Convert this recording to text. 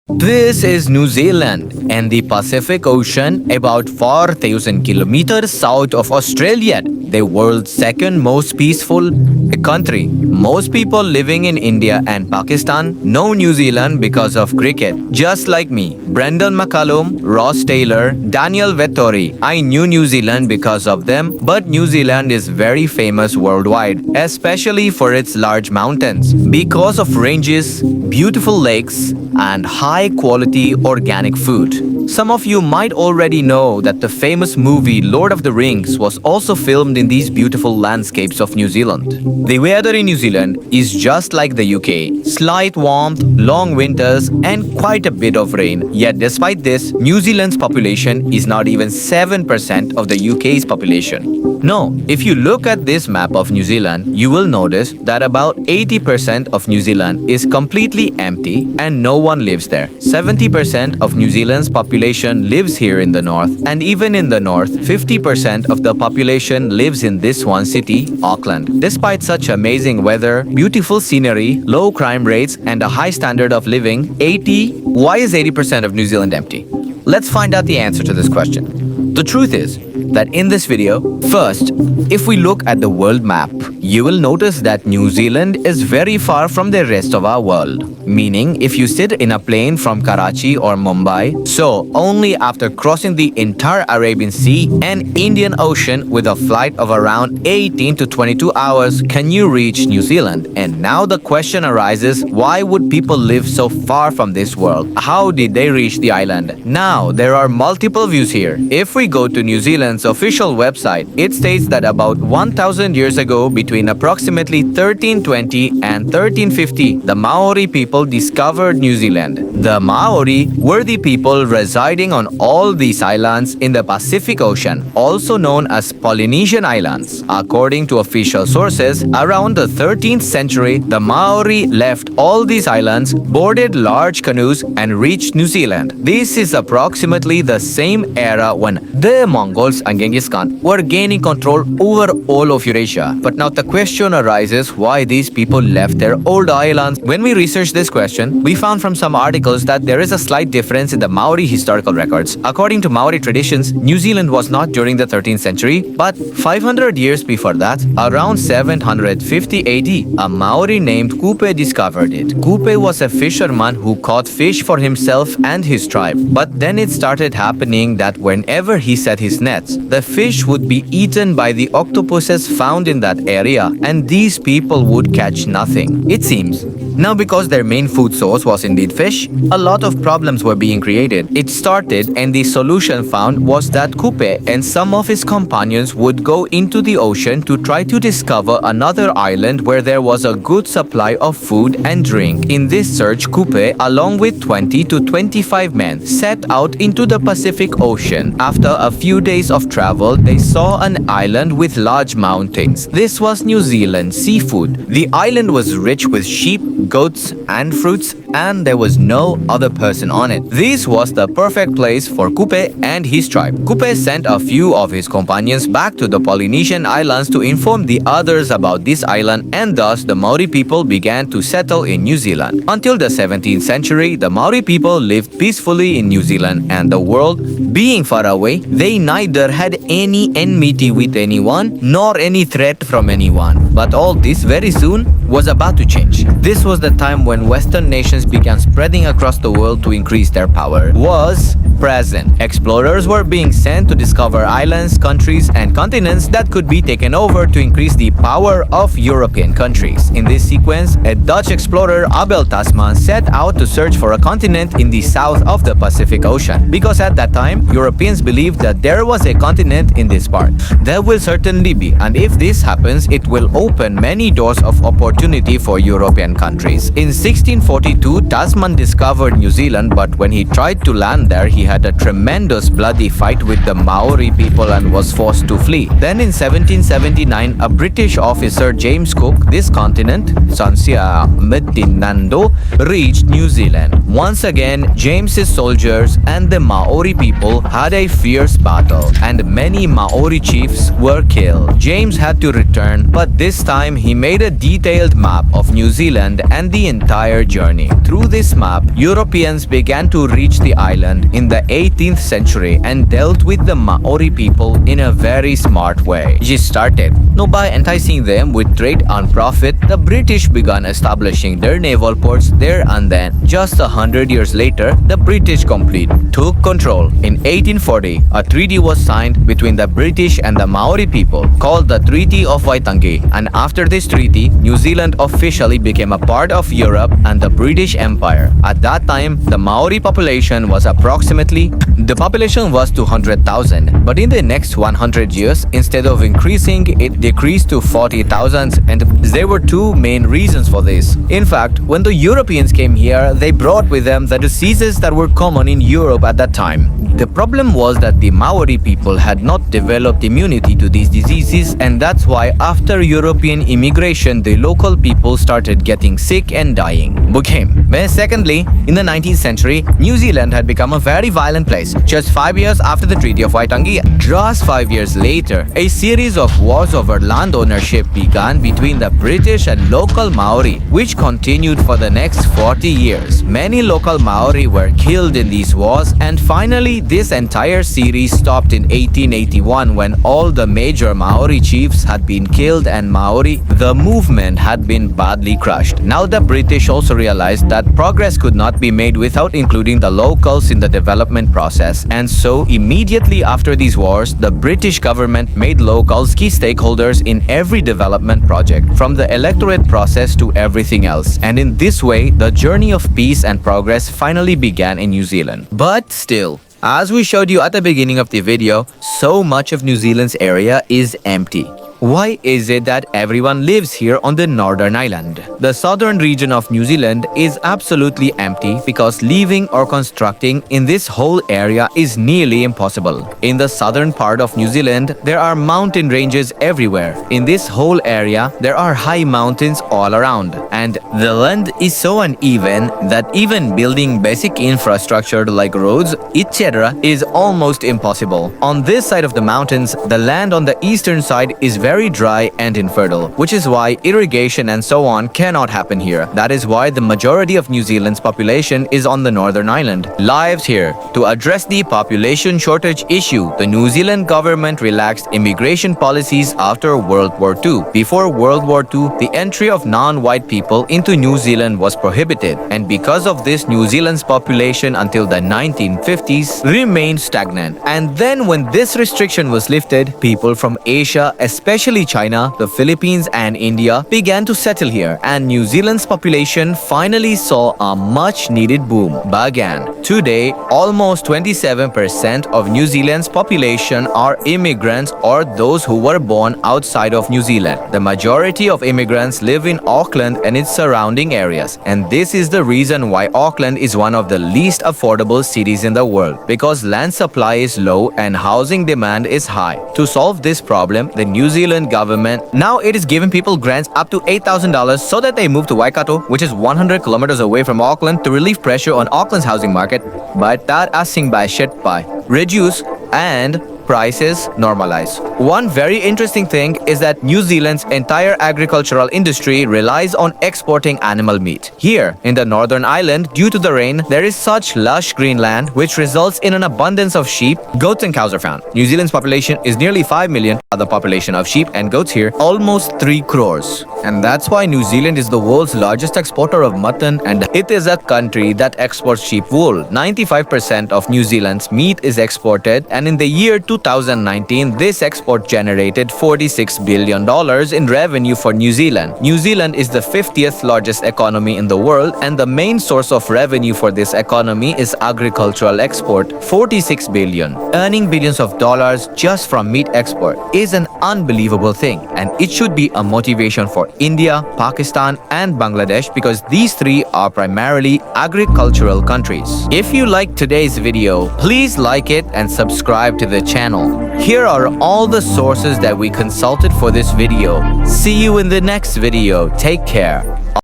This is New Zealand and the Pacific Ocean, about 4,000 kilometers south of Australia, the world's second most peaceful country. Most people living in India and Pakistan know New Zealand because of cricket. Just like me, Brendan McCullum, Ross Taylor, Daniel Vettori. I knew New Zealand because of them, but New Zealand is very famous worldwide, especially for its large mountains. Because of ranges, beautiful lakes, and high-quality organic food. Some of you might already know that the famous movie Lord of the Rings was also filmed in these beautiful landscapes of New Zealand. The weather in New Zealand is just like the UK. Slight warmth, long winters, and quite a bit of rain. Yet despite this, New Zealand's population is not even 7% of the UK's population. No, if you look at this map of New Zealand, you will notice that about 80% of New Zealand is completely empty and no one lives there. 70% of New Zealand's population lives here in the north, and even in the north, 50% of the population lives in this one city, Auckland. Despite such amazing weather, beautiful scenery, low crime rates, and a high standard of living, why is 80% of New Zealand empty? Let's find out the answer to this question. The truth is that in this video, first, if we look at the world map, you will notice that New Zealand is very far from the rest of our world. Meaning, if you sit in a plane from Karachi or Mumbai, so only after crossing the entire Arabian Sea and Indian Ocean with a flight of around 18 to 22 hours can you reach New Zealand. And now the question arises, why would people live so far from this world? How did they reach the island? Now, there are multiple views here. If we go to New Zealand's official website, it states that about 1,000 years ago, between approximately 1320 and 1350, the Maori people discovered New Zealand. The Maori were the people residing on all these islands in the Pacific Ocean, also known as Polynesian Islands. According to official sources, around the 13th century, the Maori left all these islands, boarded large canoes, and reached New Zealand. This is approximately the same era when the Mongols and Genghis Khan were gaining control over all of Eurasia. But now the question arises why these people left their old islands. When we researched this question, we found from some articles that there is a slight difference in the Maori historical records. According to Maori traditions, New Zealand was not during the 13th century, but 500 years before that, around 750 AD, a Maori named Kupe discovered it. Kupe was a fisherman who caught fish for himself and his tribe. But then it started happening that whenever he set his nets, the fish would be eaten by the octopuses found in that area, and these people would catch nothing, it seems. Now, because their main food source was indeed fish, a lot of problems were being created. It started, and the solution found was that Kupe and some of his companions would go into the ocean to try to discover another island where there was a good supply of food and drink. In this search, Kupe, along with 20 to 25 men, set out into the Pacific Ocean. After a few days of travel, they saw an island with large mountains. This was New Zealand seafood. The island was rich with sheep, goats, and fruits, and there was no other person on it. This was the perfect place for Kupe and his tribe. Kupe sent a few of his companions back to the Polynesian Islands to inform the others about this island, and thus the Maori people began to settle in New Zealand. Until the 17th century, the Maori people lived peacefully in New Zealand, and the world being far away, they neither had any enmity with anyone nor any threat from anyone. But all this very soon was about to change. This was the time when Western nations began spreading across the world to increase their power. Was present. Explorers were being sent to discover islands, countries, and continents that could be taken over to increase the power of European countries. In this sequence, a Dutch explorer, Abel Tasman, set out to search for a continent in the south of the Pacific Ocean, because at that time, Europeans believed that there was a continent in this part. There will certainly be, and if this happens, it will open many doors of opportunity for European countries. In 1642, Tasman discovered New Zealand, but when he tried to land there, he had a tremendous bloody fight with the Maori people and was forced to flee. Then in 1779, a British officer, James Cook, this continent, Sansia Medinando, reached New Zealand. Once again, James's soldiers and the Maori people had a fierce battle, and many Maori chiefs were killed. James had to return, but this time he made a detailed detailed map of New Zealand and the entire journey. Through this map, Europeans began to reach the island in the 18th century and dealt with the Maori people in a very smart way. It started. Now, by enticing them with trade and profit, the British began establishing their naval ports there, and then, just 100 years later, the British took control. In 1840, a treaty was signed between the British and the Maori people called the Treaty of Waitangi, and after this treaty, New Zealand officially became a part of Europe and the British Empire. At that time, the Maori population was approximately 200,000, but in the next 100 years, instead of increasing, it decreased to 40,000, and there were two main reasons for this. In fact, when the Europeans came here, they brought with them the diseases that were common in Europe at that time. The problem was that the Maori people had not developed immunity to these diseases, and that's why after European immigration, the local people started getting sick and dying. Secondly, in the 19th century, New Zealand had become a very violent place. Just 5 years after the Treaty of Waitangi, just 5 years later, a series of wars over land ownership began between the British and local Maori, which continued for the next 40 years. Many local Maori were killed in these wars, and finally, this entire series stopped in 1881 when all the major Maori chiefs had been killed and Maori, the movement, had been badly crushed. Now the British also realized that progress could not be made without including the locals in the development process, and so immediately after these wars, the British government made locals key stakeholders in every development project, from the electorate process to everything else. And in this way, the journey of peace and progress finally began in New Zealand. But still, as we showed you at the beginning of the video, so much of New Zealand's area is empty. Why is it that everyone lives here on the Northern Island? The southern region of New Zealand is absolutely empty because living or constructing in this whole area is nearly impossible. In the southern part of New Zealand, there are mountain ranges everywhere. In this whole area, there are high mountains all around, and the land is so uneven that even building basic infrastructure like roads, etc. is almost impossible. On this side of the mountains, the land on the eastern side is very dry and infertile, which is why irrigation and so on cannot happen here. That is why the majority of New Zealand's population is on the Northern Island, lives here. To address the population shortage issue, the New Zealand government relaxed immigration policies after World War II. Before World War II, the entry of non-white people into New Zealand was prohibited, and because of this, New Zealand's population until the 1950s remained stagnant. And then when this restriction was lifted, people from Asia, especially China, the Philippines and India, began to settle here, and New Zealand's population finally saw a much needed boom began. Today, almost 27% of New Zealand's population are immigrants or those who were born outside of New Zealand. The majority of immigrants live in Auckland and its surrounding areas, and this is the reason why Auckland is one of the least affordable cities in the world, because land supply is low and housing demand is high. To solve this problem, the New Zealand government now it is giving people grants up to $8,000 so that they move to Waikato, which is 100 kilometers away from Auckland, to relieve pressure on Auckland's housing market. But that asking by reduce and prices normalize. One very interesting thing is that New Zealand's entire agricultural industry relies on exporting animal meat. Here, in the Northern Island, due to the rain, there is such lush green land which results in an abundance of sheep, goats and cows are found. New Zealand's population is nearly 5 million. The population of sheep and goats here almost 3 crores. And that's why New Zealand is the world's largest exporter of mutton, and it is a country that exports sheep wool. 95% of New Zealand's meat is exported, and in the year 2019, this export generated $46 billion in revenue for New Zealand. New Zealand is the 50th largest economy in the world, and the main source of revenue for this economy is agricultural export, $46 billion. Earning billions of dollars just from meat export is an unbelievable thing, and it should be a motivation for India, Pakistan and Bangladesh, because these three are primarily agricultural countries. If you liked today's video, please like it and subscribe to the channel. Here are all the sources that we consulted for this video. See you in the next video. Take care.